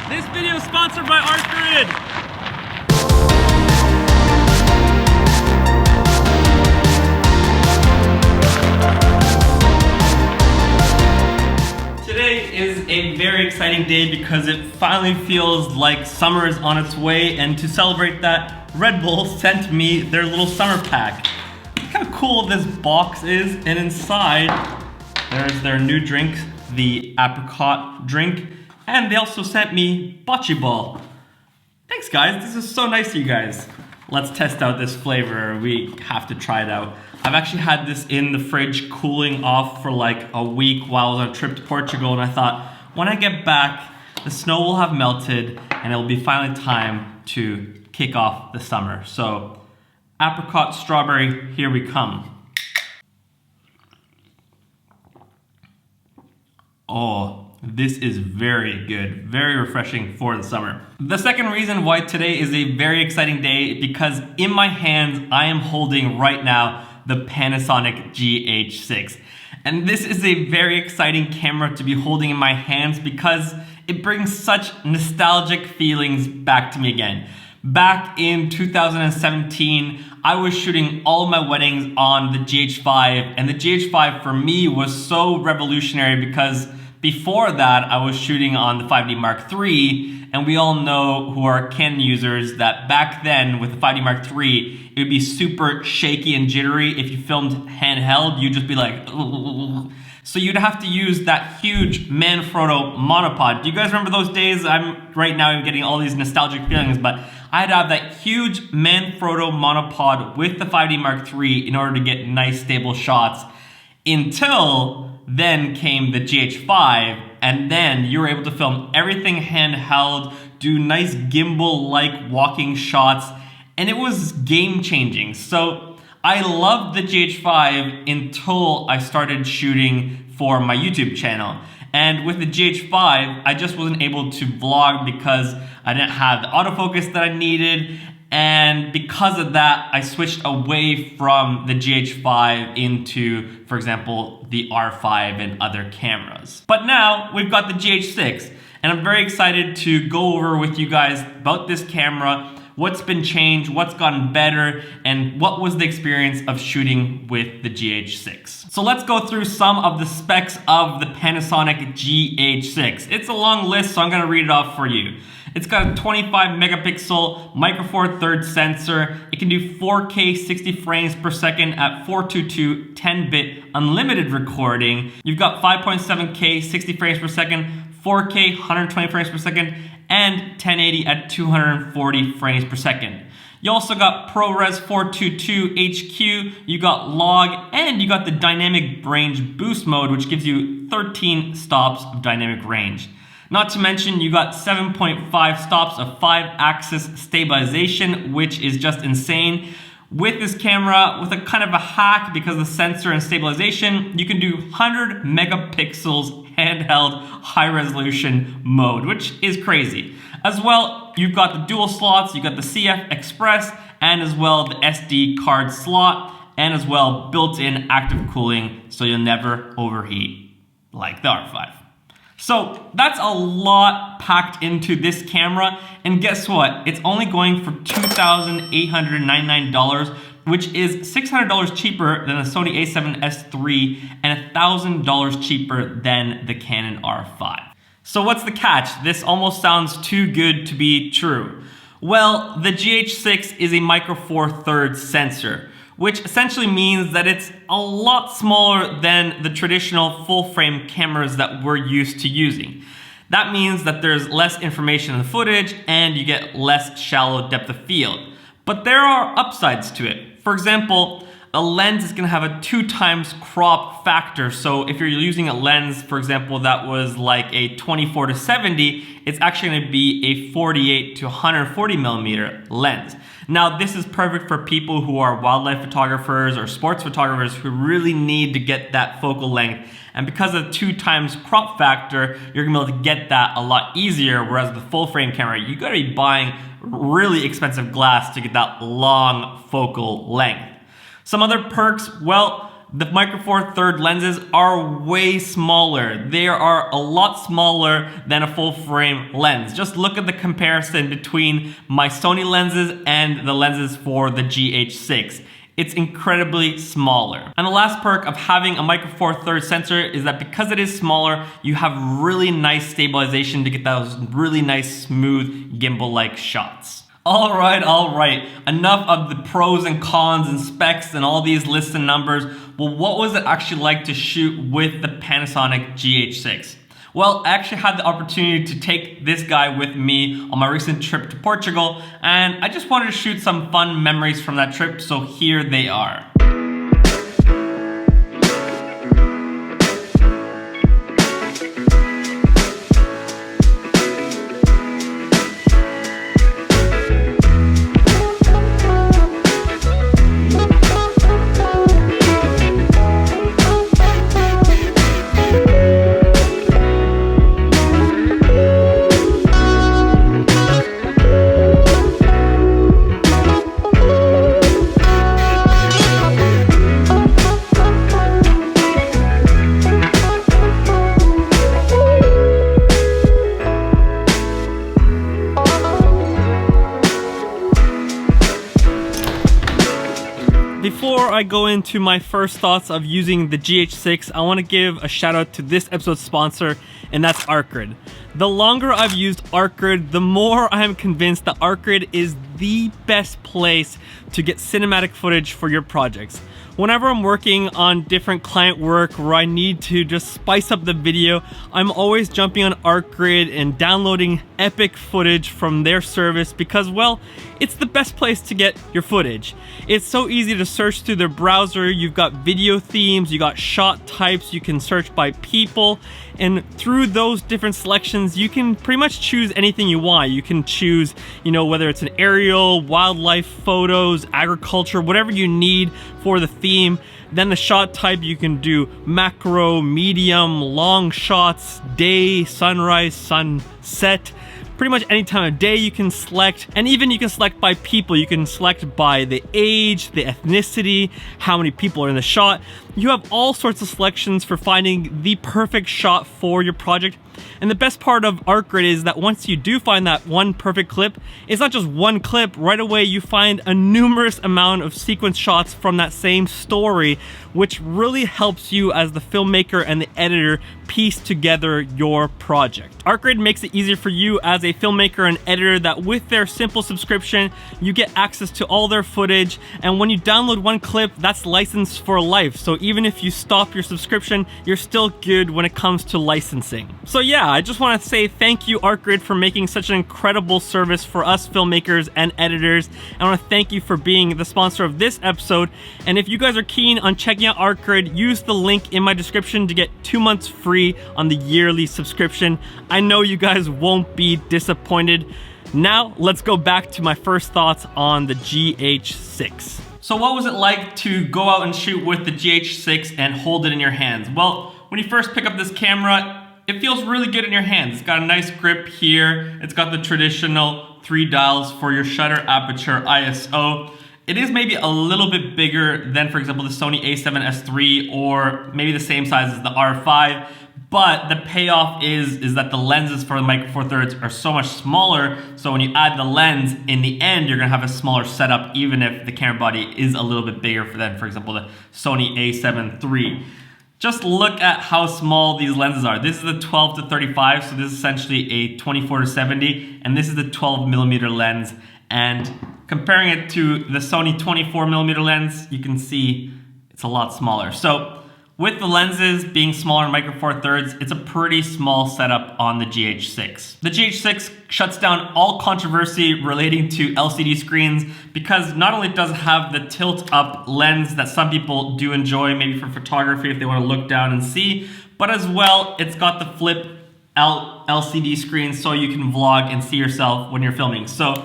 This video is sponsored by Artgrid. Today is a very exciting day because it finally feels like summer is on its way, and to celebrate that, Red Bull sent me their little summer pack. Look how cool this box is, and inside there's their new drink, the apricot drink, and they also sent me bocce ball. Thanks guys, this is so nice of you guys. Let's test out this flavor. We have to try it out. I've actually had this in the fridge cooling off for like a week while I was on a trip to Portugal, and I thought, when I get back, the snow will have melted and it'll be finally time to kick off the summer. So, apricot strawberry, here we come. Oh, this is very good, very refreshing for the summer. The second reason why today is a very exciting day is because in my hands, I am holding right now the Panasonic GH6. And this is a very exciting camera to be holding in my hands because it brings such nostalgic feelings back to me again. Back in 2017, I was shooting all of my weddings on the GH5, and the GH5 for me was so revolutionary because before that, I was shooting on the 5D Mark III, and we all know who are Canon users that back then with the 5D Mark III, it would be super shaky and jittery. If you filmed handheld, you'd just be like, ugh. So you'd have to use that huge Manfrotto monopod. Do you guys remember those days? Right now I'm getting all these nostalgic feelings, but I had to have that huge Manfrotto monopod with the 5D Mark III in order to get nice stable shots until then came the GH5, and then you were able to film everything handheld, do nice gimbal-like walking shots, and it was game-changing. So I loved the GH5 until I started shooting for my YouTube channel. And with the GH5, I just wasn't able to vlog because I didn't have the autofocus that I needed. And because of that, I switched away from the GH5 into, for example, the R5 and other cameras. But now we've got the GH6, and I'm very excited to go over with you guys about this camera, what's been changed, what's gotten better, and what was the experience of shooting with the GH6. So let's go through some of the specs of the Panasonic GH6. It's a long list, so I'm gonna read it off for you. It's got a 25 megapixel Micro Four Thirds sensor. It can do 4K 60 frames per second at 422 10-bit unlimited recording. You've got 5.7K 60 frames per second, 4K 120 frames per second, and 1080 at 240 frames per second. You also got ProRes 422 HQ, you got log, and you got the dynamic range boost mode, which gives you 13 stops of dynamic range. Not to mention, you got 7.5 stops of 5-axis stabilization, which is just insane. With this camera, with a kind of a hack because of the sensor and stabilization, you can do 100 megapixels handheld high resolution mode, which is crazy. As well, you've got the dual slots, you got the CF Express, and as well the SD card slot, and as well built-in active cooling, so you'll never overheat like the R5. So that's a lot packed into this camera, and guess what? It's only going for $2,899, which is $600 cheaper than the Sony a7S III and $1,000 cheaper than the Canon R5. So what's the catch? This almost sounds too good to be true. Well, the GH6 is a Micro Four Thirds sensor, which essentially means that it's a lot smaller than the traditional full-frame cameras that we're used to using. That means that there's less information in the footage and you get less shallow depth of field. But there are upsides to it. For example, a lens is gonna have a 2x crop factor. So if you're using a lens, for example, that was like a 24-70, it's actually gonna be a 48 to 140 millimeter lens. Now, this is perfect for people who are wildlife photographers or sports photographers who really need to get that focal length. And because of 2x crop factor, you're gonna be able to get that a lot easier, whereas the full frame camera, you gotta be buying really expensive glass to get that long focal length. Some other perks, well, the Micro Four Thirds lenses are way smaller. They are a lot smaller than a full frame lens. Just look at the comparison between my Sony lenses and the lenses for the GH6. It's incredibly smaller. And the last perk of having a Micro Four Thirds sensor is that because it is smaller, you have really nice stabilization to get those really nice, smooth, gimbal-like shots. All right. Enough of the pros and cons and specs and all these lists and numbers. Well, what was it actually like to shoot with the Panasonic GH6? Well, I actually had the opportunity to take this guy with me on my recent trip to Portugal, and I just wanted to shoot some fun memories from that trip, so here they are. Before I go into my first thoughts of using the GH6, I want to give a shout out to this episode's sponsor, and that's Artgrid. The longer I've used Artgrid, the more I am convinced that Artgrid is the best place to get cinematic footage for your projects. Whenever I'm working on different client work where I need to just spice up the video, I'm always jumping on Artgrid and downloading epic footage from their service because, well, it's the best place to get your footage. It's so easy to search through their browser. You've got video themes, you got shot types, you can search by people, and through those different selections, you can pretty much choose anything you want. You can choose, whether it's an aerial, wildlife photos, agriculture, whatever you need for the theme. Then the shot type, you can do macro, medium, long shots, day, sunrise, sunset. Pretty much any time of day you can select, and even you can select by people. You can select by the age, the ethnicity, how many people are in the shot. You have all sorts of selections for finding the perfect shot for your project. And the best part of Artgrid is that once you do find that one perfect clip, it's not just one clip. Right away you find a numerous amount of sequence shots from that same story, which really helps you as the filmmaker and the editor piece together your project. Artgrid makes it easier for you as a filmmaker and editor that with their simple subscription, you get access to all their footage, and when you download one clip, that's licensed for life. So even if you stop your subscription, you're still good when it comes to licensing. So yeah, I just want to say thank you, Artgrid, for making such an incredible service for us filmmakers and editors. I want to thank you for being the sponsor of this episode. And if you guys are keen on checking out Artgrid, use the link in my description to get 2 months free on the yearly subscription. I know you guys won't be disappointed. Now, let's go back to my first thoughts on the GH6. So what was it like to go out and shoot with the GH6 and hold it in your hands? Well, when you first pick up this camera, it feels really good in your hands. It's got a nice grip here. It's got the traditional 3 dials for your shutter, aperture, ISO. It is maybe a little bit bigger than, for example, the Sony a7S III or maybe the same size as the R5. But the payoff is that the lenses for the Micro Four Thirds are so much smaller. So when you add the lens, in the end, you're gonna have a smaller setup, even if the camera body is a little bit bigger than, for example, the Sony a7 III. Just look at how small these lenses are. This is the 12 to 35, so this is essentially a 24 to 70, and this is the 12mm lens. And comparing it to the Sony 24mm lens, you can see it's a lot smaller. So with the lenses being smaller in Micro Four Thirds, it's a pretty small setup on the GH6. The GH6 shuts down all controversy relating to LCD screens because not only does it have the tilt up lens that some people do enjoy, maybe for photography if they want to look down and see, but as well, it's got the flip out LCD screen so you can vlog and see yourself when you're filming. So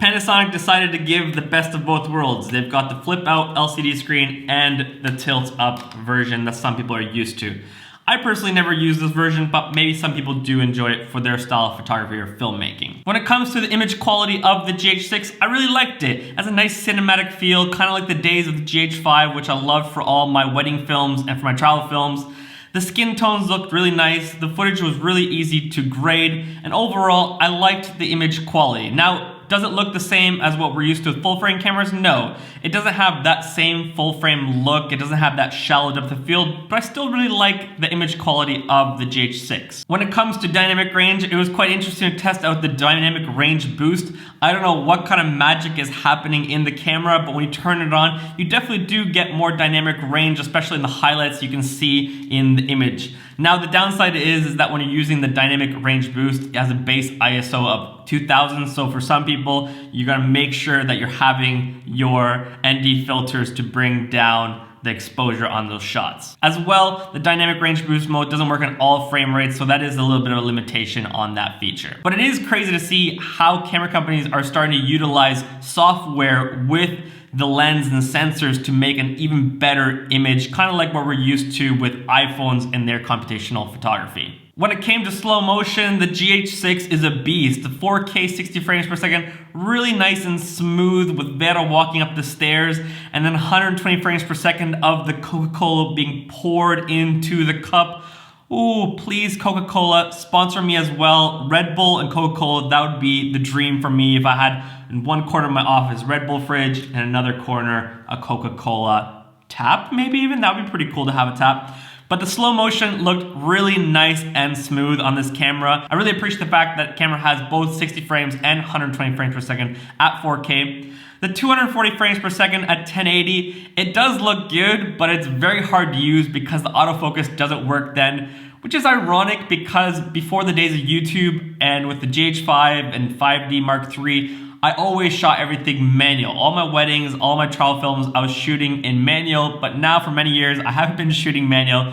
Panasonic decided to give the best of both worlds. They've got the flip out LCD screen and the tilt up version that some people are used to. I personally never use this version, but maybe some people do enjoy it for their style of photography or filmmaking. When it comes to the image quality of the GH6, I really liked it. It has a nice cinematic feel, kind of like the days of the GH5, which I loved for all my wedding films and for my travel films. The skin tones looked really nice, the footage was really easy to grade, and overall, I liked the image quality. Now, does it look the same as what we're used to with full frame cameras? No. It doesn't have that same full frame look, it doesn't have that shallow depth of field, but I still really like the image quality of the GH6. When it comes to dynamic range, it was quite interesting to test out the dynamic range boost. I don't know what kind of magic is happening in the camera, but when you turn it on, you definitely do get more dynamic range, especially in the highlights you can see in the image. Now the downside is that when you're using the dynamic range boost, it has a base ISO of 2000, so for some people, you gotta make sure that you're having your ND filters to bring down the exposure on those shots. As well, the dynamic range boost mode doesn't work on all frame rates, so that is a little bit of a limitation on that feature. But it is crazy to see how camera companies are starting to utilize software with the lens and sensors to make an even better image, kind of like what we're used to with iPhones and their computational photography. When it came to slow motion, the GH6 is a beast. The 4K 60 frames per second, really nice and smooth with Vera walking up the stairs, and then 120 frames per second of the Coca-Cola being poured into the cup. Ooh, please Coca-Cola, sponsor me as well. Red Bull and Coca-Cola, that would be the dream for me if I had in one corner of my office, Red Bull fridge, and another corner, a Coca-Cola tap, maybe even. That would be pretty cool to have a tap. But the slow motion looked really nice and smooth on this camera. I really appreciate the fact that the camera has both 60 frames and 120 frames per second at 4K. The 240 frames per second at 1080, it does look good, but it's very hard to use because the autofocus doesn't work then, which is ironic because before the days of YouTube and with the GH5 and 5D Mark III, I always shot everything manual. All my weddings, all my trial films, I was shooting in manual, but now for many years, I haven't been shooting manual.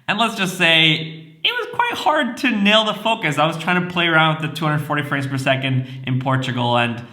And let's just say, it was quite hard to nail the focus. I was trying to play around with the 240 frames per second in Portugal, and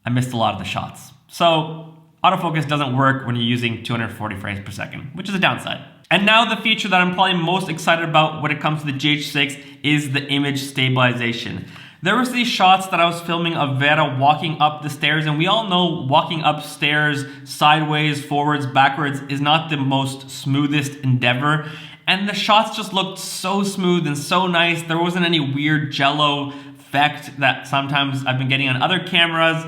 I missed a lot of the shots. So autofocus doesn't work when you're using 240 frames per second, which is a downside. And now the feature that I'm probably most excited about when it comes to the GH6 is the image stabilization. There was these shots that I was filming of Vera walking up the stairs, and we all know walking upstairs sideways, forwards, backwards is not the most smoothest endeavor. And the shots just looked so smooth and so nice. There wasn't any weird jello effect that sometimes I've been getting on other cameras,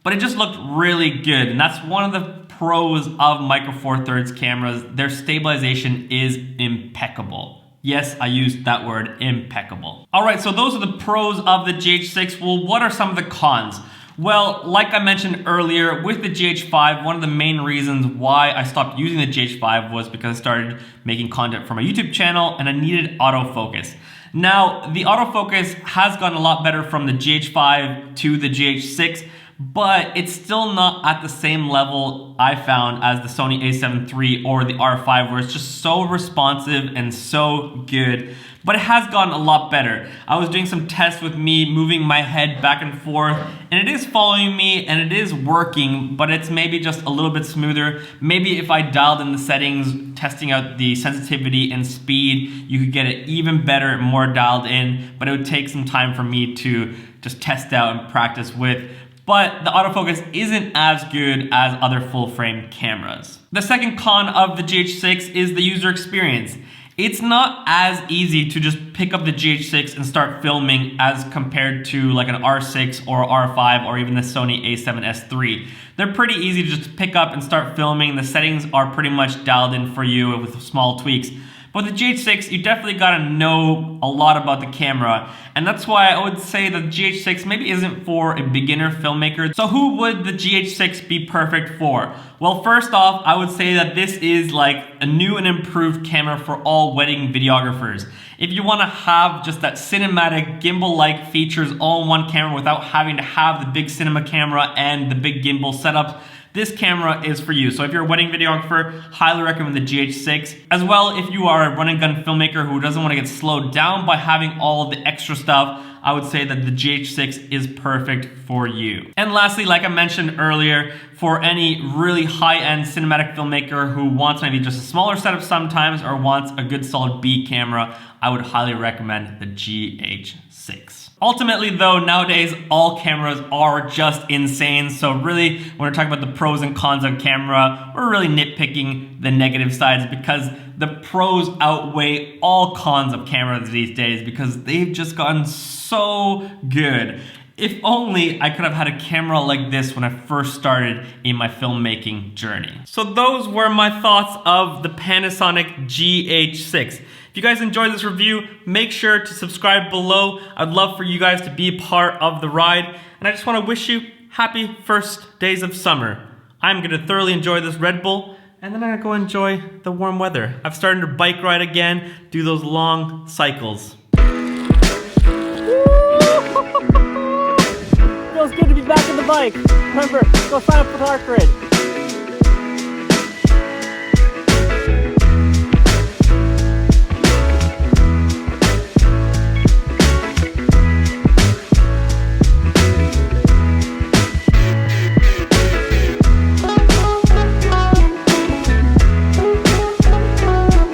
but it just looked really good. And that's one of the pros of Micro Four Thirds cameras. Their stabilization is impeccable. Yes, I used that word, impeccable. All right, so those are the pros of the GH6. Well, what are some of the cons? Well, like I mentioned earlier, with the GH5, one of the main reasons why I stopped using the GH5 was because I started making content for my YouTube channel and I needed autofocus. Now, the autofocus has gotten a lot better from the GH5 to the GH6, but it's still not at the same level I found as the Sony a7 III or the R5, where it's just so responsive and so good. But it has gotten a lot better. I was doing some tests with me moving my head back and forth, and it is following me and it is working, but it's maybe just a little bit smoother. Maybe if I dialed in the settings, testing out the sensitivity and speed, you could get it even better and more dialed in, but it would take some time for me to just test out and practice with. But the autofocus isn't as good as other full frame cameras. The second con of the GH6 is the user experience. It's not as easy to just pick up the GH6 and start filming as compared to like an R6 or R5 or even the Sony a7S III. They're pretty easy to just pick up and start filming. The settings are pretty much dialed in for you with small tweaks. But the GH6, you definitely gotta know a lot about the camera. And that's why I would say that the GH6 maybe isn't for a beginner filmmaker. So who would the GH6 be perfect for? Well, first off, I would say that this is like a new and improved camera for all wedding videographers. If you wanna have just that cinematic gimbal-like features all in one camera without having to have the big cinema camera and the big gimbal setup, this camera is for you. So if you're a wedding videographer, highly recommend the GH6. As well, if you are a run and gun filmmaker who doesn't want to get slowed down by having all of the extra stuff, I would say that the GH6 is perfect for you. And lastly, like I mentioned earlier, for any really high-end cinematic filmmaker who wants maybe just a smaller setup sometimes or wants a good solid B camera, I would highly recommend the GH6. Ultimately though, nowadays all cameras are just insane. So really, when we're talking about the pros and cons of camera, we're really nitpicking the negative sides because the pros outweigh all cons of cameras these days because they've just gotten so good. If only I could have had a camera like this when I first started in my filmmaking journey. So those were my thoughts of the Panasonic GH6. If you guys enjoyed this review, make sure to subscribe below. I'd love for you guys to be a part of the ride. And I just want to wish you happy first days of summer. I'm going to thoroughly enjoy this Red Bull, and then I'm going to go enjoy the warm weather. I've started to bike ride again, do those long cycles. Feels good to be back on the bike. Remember, go sign up with Artgrid.